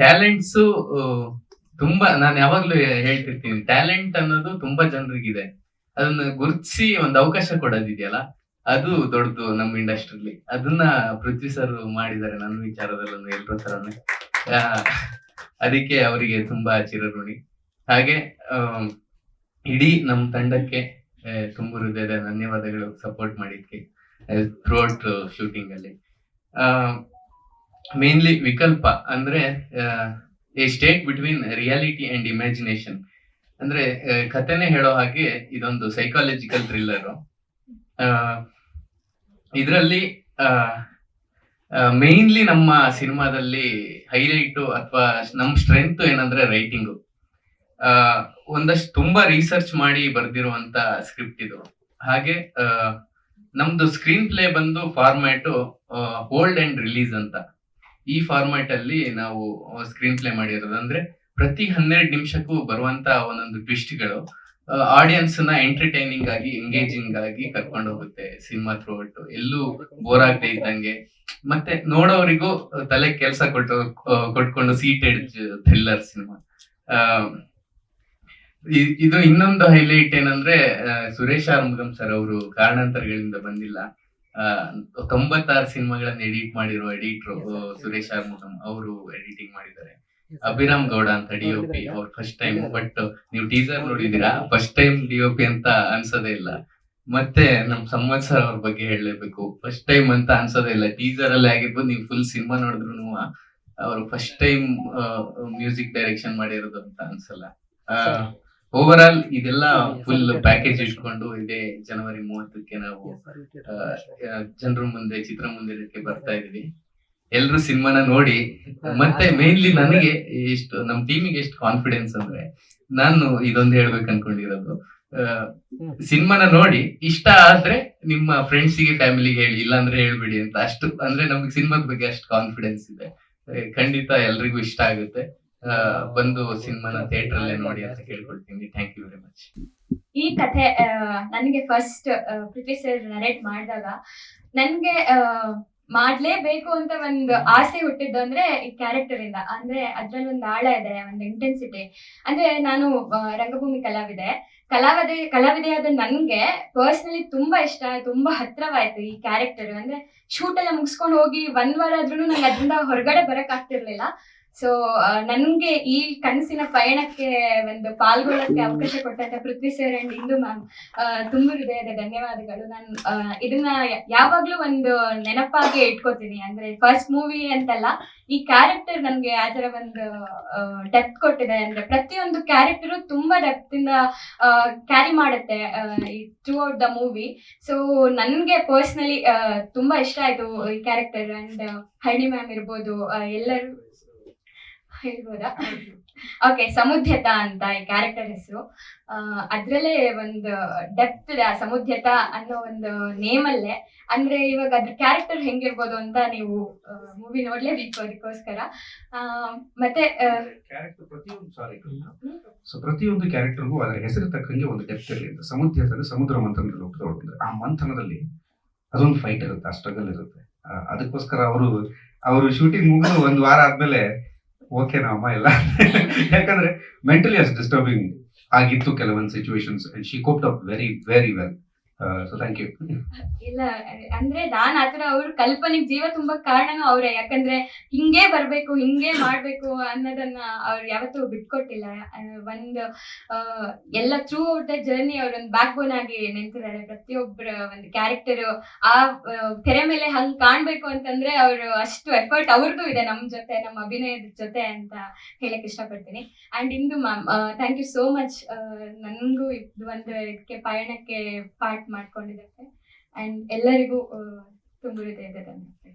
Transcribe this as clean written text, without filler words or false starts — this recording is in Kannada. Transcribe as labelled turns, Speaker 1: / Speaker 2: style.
Speaker 1: ಟ್ಯಾಲೆಂಟ್ಸು ತುಂಬಾ ನಾನು ಯಾವಾಗ್ಲೂ ಹೇಳ್ತಿರ್ತೀನಿ, ಟ್ಯಾಲೆಂಟ್ ಅನ್ನೋದು ತುಂಬಾ ಜನರಿಗಿದೆ. ಅದನ್ನ ಗುರುತಿಸಿ ಒಂದು ಅವಕಾಶ ಕೊಡೋದಿದೆಯಲ್ಲ, ಅದು ದೊಡ್ಡದು ನಮ್ಮ ಇಂಡಸ್ಟ್ರಿಲಿ. ಅದನ್ನ ಪೃಥ್ವಿ ಸರ್ ಮಾಡಿದ್ದಾರೆ ನನ್ನ ವಿಚಾರದಲ್ಲೂ ಎಲ್ರ ತರನೇ. ಆ, ಅದಕ್ಕೆ ಅವರಿಗೆ ತುಂಬಾ ಚಿರಋಣಿ. ಹಾಗೆ ಆ, ಇಡೀ ನಮ್ಮ ತಂಡಕ್ಕೆ ತುಂಬ ಹೃದಯದ ಧನ್ಯವಾದಗಳು ಸಪೋರ್ಟ್ ಮಾಡಿದ್ಕೆ ಥ್ರೂಔಟ್ ಶೂಟಿಂಗ್ ಅಲ್ಲಿ. ಮೇನ್ಲಿ ವಿಕಲ್ಪ ಅಂದ್ರೆ A state between reality and imagination. ಅಂದ್ರೆ ಕಥೆನೆ ಹೇಳೋ ಹಾಗೆ ಇದೊಂದು ಸೈಕಾಲಜಿಕಲ್ ಥ್ರಿಲ್ಲರ್. ಇದರಲ್ಲಿ ಮೇನ್ಲಿ ನಮ್ಮ ಸಿನಿಮಾದಲ್ಲಿ ಹೈಲೈಟ್ ಅಥವಾ ನಮ್ ಸ್ಟ್ರೆಂತ್ ಏನಂದ್ರೆ ರೈಟಿಂಗು. ಒಂದಷ್ಟು ತುಂಬಾ ರಿಸರ್ಚ್ ಮಾಡಿ ಬರ್ದಿರುವಂತ ಸ್ಕ್ರಿಪ್ಟ್ ಇದು. ಹಾಗೆ ನಮ್ದು ಸ್ಕ್ರೀನ್ ಪ್ಲೇ ಬಂದು ಫಾರ್ಮ್ಯಾಟು ಹೋಲ್ಡ್ ಅಂಡ್ ರಿಲೀಸ್ ಅಂತ. ಈ ಫಾರ್ಮ್ಯಾಟ್ ಅಲ್ಲಿ ನಾವು ಸ್ಕ್ರೀನ್ ಪ್ಲೇ ಮಾಡಿರೋದು. ಅಂದ್ರೆ ಪ್ರತಿ 12 ನಿಮಿಷಕ್ಕೂ ಬರುವಂತ ಒಂದೊಂದು ಟ್ವಿಸ್ಟ್ಗಳು ಆಡಿಯನ್ಸ್ ನ ಎಂಟರ್ಟೈನಿಂಗ್ ಆಗಿ ಎಂಗೇಜಿಂಗ್ ಆಗಿ ಕರ್ಕೊಂಡು ಹೋಗುತ್ತೆ ಸಿನಿಮಾ ಥ್ರೂಔಟ್. ಎಲ್ಲೂ ಬೋರ್ ಆಗದೆ ಇದ್ದಂಗೆ, ಮತ್ತೆ ನೋಡೋರಿಗೂ ತಲೆ ಕೆಲಸ ಕೊಟ್ಕೊಂಡು ಸೀಟೆಡ್ ಥ್ರಿಲ್ಲರ್ ಸಿನಿಮಾ. ಇದು ಇನ್ನೊಂದು ಹೈಲೈಟ್ ಏನಂದ್ರೆ ಸುರೇಶ್ ಆರ್ಮುಗಂ ಸರ್ ಅವರು ಕಾರಣಾಂತರಗಳಿಂದ ಬಂದಿಲ್ಲ. 96 ಸಿನಿಮಾಗಳನ್ನ ಎಡಿಟ್ ಮಾಡಿರೋ ಎಡಿಟರ್ ಸುರೇಶ್ ಆರ್ಮುಗಂ ಅವರು ಎಡಿಟಿಂಗ್ ಮಾಡಿದ್ದಾರೆ. ಅಭಿರಾಮ್ ಗೌಡ ಅಂತ ಡಿಒಪಿ ಅವ್ರು ಫಸ್ಟ್ ಟೈಮ್. ಬಟ್ ನೀವು ಟೀಸರ್ ನೋಡಿದೀರಾ, ಫಸ್ಟ್ ಟೈಮ್ ಡಿಒಪಿ ಅಂತ ಅನ್ಸೋದೇ ಇಲ್ಲ. ಮತ್ತೆ ನಮ್ ಸಂವತ್ ಸರ್ ಅವ್ರ ಬಗ್ಗೆ ಹೇಳಲೇಬೇಕು, ಫಸ್ಟ್ ಟೈಮ್ ಅಂತ ಅನ್ಸೋದೇ ಇಲ್ಲ. ಟೀಸರ್ ಅಲ್ಲಿ ಆಗಿರ್ಬೋದು, ನೀವು ಫುಲ್ ಸಿನಿಮಾ ನೋಡಿದ್ರು ಅವರು ಫಸ್ಟ್ ಟೈಮ್ ಮ್ಯೂಸಿಕ್ ಡೈರೆಕ್ಷನ್ ಮಾಡಿರೋದು ಅಂತ ಅನ್ಸಲ್ಲ. ಓವರ್ ಆಲ್ ಇದೆಲ್ಲ ಫುಲ್ ಪ್ಯಾಕೇಜ್ ಇಟ್ಕೊಂಡು ಇದೇ ಜನವರಿ 30ಕ್ಕೆ ನಾವು ಜನರ ಮುಂದೆ ಚಿತ್ರಮಂದಿರಕ್ಕೆ ಬರ್ತಾ ಇದೀವಿ. ಎಲ್ರು ಸಿನಿಮಾನ ನೋಡಿ. ಮತ್ತೆ ಮೇನ್ಲಿ ನನಗೆ ಎಷ್ಟು ನಮ್ ಟೀಮಿಗೆ ಎಷ್ಟು ಕಾನ್ಫಿಡೆನ್ಸ್ ಅಂದ್ರೆ, ನಾನು ಇದೊಂದು ಹೇಳ್ಬೇಕು ಅನ್ಕೊಂಡಿರೋದು, ಸಿನಿಮಾನ ನೋಡಿ ಇಷ್ಟ ಆದ್ರೆ ನಿಮ್ಮ ಫ್ರೆಂಡ್ಸಿಗೆ ಫ್ಯಾಮಿಲಿಗೆ ಹೇಳಿ, ಇಲ್ಲಾಂದ್ರೆ ಹೇಳ್ಬಿಡಿ ಅಂತ. ಅಷ್ಟು ಅಂದ್ರೆ ನಮ್ಗೆ ಸಿನಿಮಾದ ಬಗ್ಗೆ ಅಷ್ಟು ಕಾನ್ಫಿಡೆನ್ಸ್ ಇದೆ. ಖಂಡಿತ ಎಲ್ರಿಗೂ ಇಷ್ಟ ಆಗುತ್ತೆ. ಬಂದು ಸಿನಿಮಾನ ಥಿಯೇಟರ್ ಅಲ್ಲೇ ನೋಡಿ ಅಂತ ಕೇಳ್ಕೊಳ್ತೀನಿ. Thank you very much.
Speaker 2: ಈ ಕಥೆ ನನಗೆ ಫಸ್ಟ್ ಪೃಥ್ವಿ ಸರ್ ನರೇಟ್ ಮಾಡಿದಾಗ ನನ್ಗೆ ಮಾಡ್ಲೇಬೇಕು ಅಂತ ಒಂದು ಆಸೆ ಹುಟ್ಟಿದ್ದು ಅಂದ್ರೆ ಈ ಕ್ಯಾರೆಕ್ಟರ್ ಇಂದ. ಅಂದ್ರೆ ಅದ್ರಲ್ಲಿ ಒಂದು ಆಳ ಇದೆ, ಒಂದು ಇಂಟೆನ್ಸಿಟಿ. ಅಂದ್ರೆ ನಾನು ರಂಗಭೂಮಿ ಕಲಾವಿದೆಯಾದ ನನ್ಗೆ ಪರ್ಸನಲಿ ತುಂಬಾ ಇಷ್ಟ, ತುಂಬಾ ಹತ್ರವಾಯ್ತು ಈ ಕ್ಯಾರೆಕ್ಟರ್. ಅಂದ್ರೆ ಶೂಟ್ ಎಲ್ಲ ಮುಗಿಸ್ಕೊಂಡು ಹೋಗಿ 1 ವಾರ ಆದ್ರೂ ನಂಗೆ ಅದರಿಂದ ಹೊರಗಡೆ ಬರಕ್ ಆಗ್ತಿರ್ಲಿಲ್ಲ. ಸೊ ನನ್ಗೆ ಈ ಕನಸಿನ ಪಯಣಕ್ಕೆ ಒಂದು ಪಾಲ್ಗೊಳ್ಳಕ್ಕೆ ಅವಕಾಶ ಕೊಟ್ಟಂತ ಪೃಥ್ವಿ ಸರ್ ಅಂಡ್ ಇಂದು ಮ್ಯಾಮ್ ತುಂಬ ಹೃದಯದ ಧನ್ಯವಾದಗಳು. ನಾನು ಇದನ್ನ ಯಾವಾಗ್ಲೂ ಒಂದು ನೆನಪಾಗಿ ಇಟ್ಕೋತೀನಿ. ಅಂದ್ರೆ ಫಸ್ಟ್ ಮೂವಿ ಅಂತಲ್ಲ, ಈ ಕ್ಯಾರೆಕ್ಟರ್ ನನ್ಗೆ ಆ ತರ ಒಂದು ಡೆಪ್ತ್ ಕೊಟ್ಟಿದೆ. ಅಂದ್ರೆ ಪ್ರತಿಯೊಂದು ಕ್ಯಾರೆಕ್ಟರು ತುಂಬಾ ಡೆಪ್ತ್ ಇಂದ ಕ್ಯಾರಿ ಮಾಡುತ್ತೆ through out the movie. So ನನ್ಗೆ ಪರ್ಸನಲಿ ತುಂಬಾ ಇಷ್ಟ ಆಯ್ತು ಈ ಕ್ಯಾರೆಕ್ಟರ್. ಅಂಡ್ ಹಳ್ಳಿ ಮ್ಯಾಮ್ ಇರ್ಬೋದು, ಎಲ್ಲರೂ ಹೇಳ್ಬೋದಾ? ಓಕೆ, ಸಮುದ್ಯತ ಅಂತ ಈ ಕ್ಯಾರೆಕ್ಟರ್ ಹೆಸರು. ಅದ್ರಲ್ಲೇ ಒಂದು ಡೆಪ್ತ್ ಇದೆ ಆ ಸಮುದ್ಯತ ಅನ್ನೋ ಒಂದು ನೇಮಲ್ಲೇ. ಅಂದ್ರೆ ಇವಾಗ ಅದ್ರ ಕ್ಯಾರೆಕ್ಟರ್ ಹೆಂಗಿರ್ಬೋದು ಅಂತ ನೀವು ಮೂವಿ ನೋಡ್ಲೇಬೇಕು, ಅದಕ್ಕೋಸ್ಕರ. ಮತ್ತೆ
Speaker 3: ಪ್ರತಿಯೊಂದು ಕ್ಯಾರೆಕ್ಟರ್ಗೂ ಅದರ ಹೆಸರು ತಕ್ಕಂಗೆ ಒಂದು ಡೆಪ್ತ್ ಇರಲಿ. ಸಮುದ್ಯತ ಸಮುದ್ರ ಮಂಥನದಲ್ಲಿ ಹೋಗ್ತದೆ. ಆ ಮಂಥನದಲ್ಲಿ ಅದೊಂದು ಫೈಟ್ ಇರುತ್ತೆ, ಆ ಸ್ಟ್ರಗಲ್ ಇರುತ್ತೆ. ಅದಕ್ಕೋಸ್ಕರ ಅವರು ಶೂಟಿಂಗ್ ಮುಗಿದು 1 ವಾರ ಆದ್ಮೇಲೆ ಓಕೆ ಅಮ್ಮ ಇಲ್ಲ, ಯಾಕಂದ್ರೆ ಮೆಂಟಲಿ ಅಷ್ಟು ಡಿಸ್ಟರ್ಬಿಂಗ್ ಆಗಿತ್ತು ಕೆಲವೊಂದು situations. And she coped up very very well. So thank you.
Speaker 2: ಇಲ್ಲ ಅಂದ್ರೆ ನಾನ್ ಆತರ ಅವ್ರ ಕಲ್ಪನೆಗೆ ಜೀವ ತುಂಬಾ ಕಾರಣನೂ ಅವ್ರೆ. ಯಾಕಂದ್ರೆ ಹಿಂಗೇ ಬರ್ಬೇಕು, ಹಿಂಗೇ ಮಾಡ್ಬೇಕು ಅನ್ನೋದನ್ನ ಅವ್ರು ಯಾವತ್ತೂ ಬಿಟ್ಕೊಟ್ಟಿಲ್ಲ. ಒಂದು ಎಲ್ಲ ಥ್ರೂ ಔಟ್ ದ ಜರ್ನಿ ಅವ್ರೊಂದು ಬ್ಯಾಕ್ ಬೋನ್ ಆಗಿ ನಿಂತಿದ್ದಾರೆ. ಪ್ರತಿಯೊಬ್ಬರ ಒಂದು ಕ್ಯಾರೆಕ್ಟರ್ ಆ ತೆರೆ ಮೇಲೆ ಹಂಗ್ ಕಾಣ್ಬೇಕು ಅಂತಂದ್ರೆ ಅವರು ಅಷ್ಟು ಎಫರ್ಟ್ ಅವ್ರದ್ದು ಇದೆ ನಮ್ ಜೊತೆ, ನಮ್ಮ ಅಭಿನಯದ ಜೊತೆ ಅಂತ ಹೇಳಕ್ ಇಷ್ಟಪಡ್ತೀನಿ. ಅಂಡ್ ಇಂದು ma'am thank you so much. ನನ್ಗೂ ಇದು ಒಂದು ಇದಕ್ಕೆ ಪಯಣಕ್ಕೆ ಪಾರ್ಟ್ ಮಾಡ್ಕೊಂಡಿದ್ದಕ್ಕೆ. ಅಂಡ್ ಎಲ್ಲರಿಗೂ ತುಂಬ ಹೃದಯದ ಧನ್ಯವಾದ.